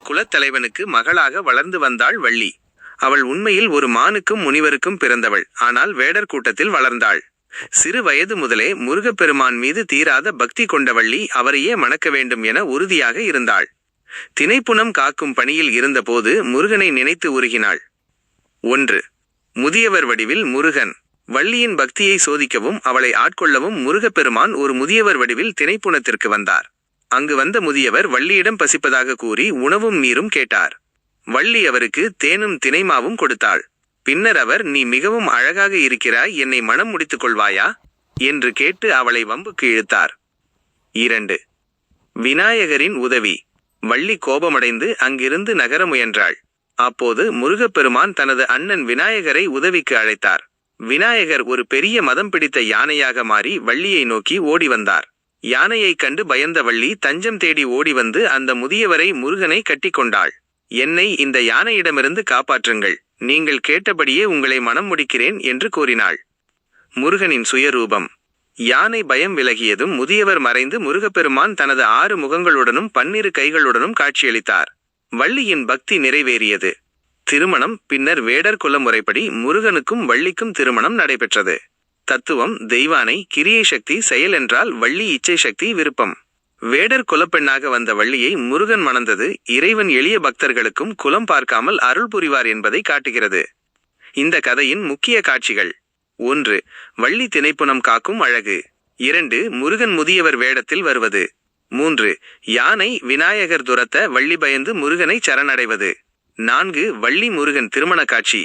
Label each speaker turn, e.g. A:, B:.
A: குலத்தலைவனுக்கு மகளாக வளர்ந்து வந்தாள் வள்ளி. அவள் உண்மையில் ஒரு மானுக்கும் முனிவருக்கும் பிறந்தவள். ஆனால் வேடர் கூட்டத்தில் வளர்ந்தாள். சிறு வயது முதலே முருகப்பெருமான் மீது தீராத பக்தி கொண்ட வள்ளி அவரையே மணக்க வேண்டும் என உறுதியாக இருந்தாள். தினைப்புனம் காக்கும் பணியில் இருந்தபோது முருகனை நினைத்து உருகினாள். 1. முதியவர் வடிவில் முருகன். வள்ளியின் பக்தியை சோதிக்கவும் அவளை ஆட்கொள்ளவும் முருகப்பெருமான் ஒரு முதியவர் வடிவில் தினைப்புனத்திற்கு வந்தார். அங்கு வந்த முதியவர் வள்ளியிடம் பசிப்பதாக கூறி உணவும் நீரும் கேட்டார். வள்ளி அவருக்கு தேனும் தினைமாவும் கொடுத்தாள். பின்னர் அவர், நீ மிகவும் அழகாக இருக்கிறாய், என்னை மணம் முடித்துக் கொள்வாயா என்று கேட்டு அவளை வம்புக்கு இழுத்தார். 2. விநாயகரின் உதவி. வள்ளி கோபமடைந்து அங்கிருந்து நகர முயன்றாள். அப்போது முருகப்பெருமான் தனது அண்ணன் விநாயகரை உதவிக்கு அழைத்தார். விநாயகர் ஒரு பெரிய மதம் பிடித்த யானையாக மாறி வள்ளியை நோக்கி ஓடி வந்தார். யானையைக் கண்டு பயந்த வள்ளி தஞ்சம் தேடி ஓடி வந்து அந்த முதியவரை முருகனை கட்டிக்கொண்டாள். என்னை இந்த யானையிடமிருந்து காப்பாற்றுங்கள், நீங்கள் கேட்டபடியே உங்களை மனம் முடிக்கிறேன் என்று கூறினாள். முருகனின் சுயரூபம். யானை பயம் விலகியதும் முதியவர் மறைந்து முருகப்பெருமான் தனது 6 முகங்களுடனும் 12 கைகளுடனும் காட்சியளித்தார். வள்ளியின் பக்தி நிறைவேறியது. திருமணம். பின்னர் வேடர் குல முறைப்படி முருகனுக்கும் வள்ளிக்கும் திருமணம் நடைபெற்றது. தத்துவம். தெய்வானை கிரியை சக்தி செயல் என்றால் வள்ளி இச்சை சக்தி விருப்பம். வேடர் குலப்பெண்ணாக வந்த வள்ளியை முருகன் மணந்தது இறைவன் எளிய பக்தர்களுக்கும் குலம் பார்க்காமல் அருள் புரிவார் என்பதை காட்டுகிறது. இந்த கதையின் முக்கிய காட்சிகள்: 1. வள்ளி தினைப்புனம் காக்கும் அழகு. 2. முருகன் முதியவர் வேடத்தில் வருவது. 3. யானை விநாயகர் துரத்த வள்ளி பயந்து முருகனை சரணடைவது. 4. வள்ளி முருகன் திருமண காட்சி.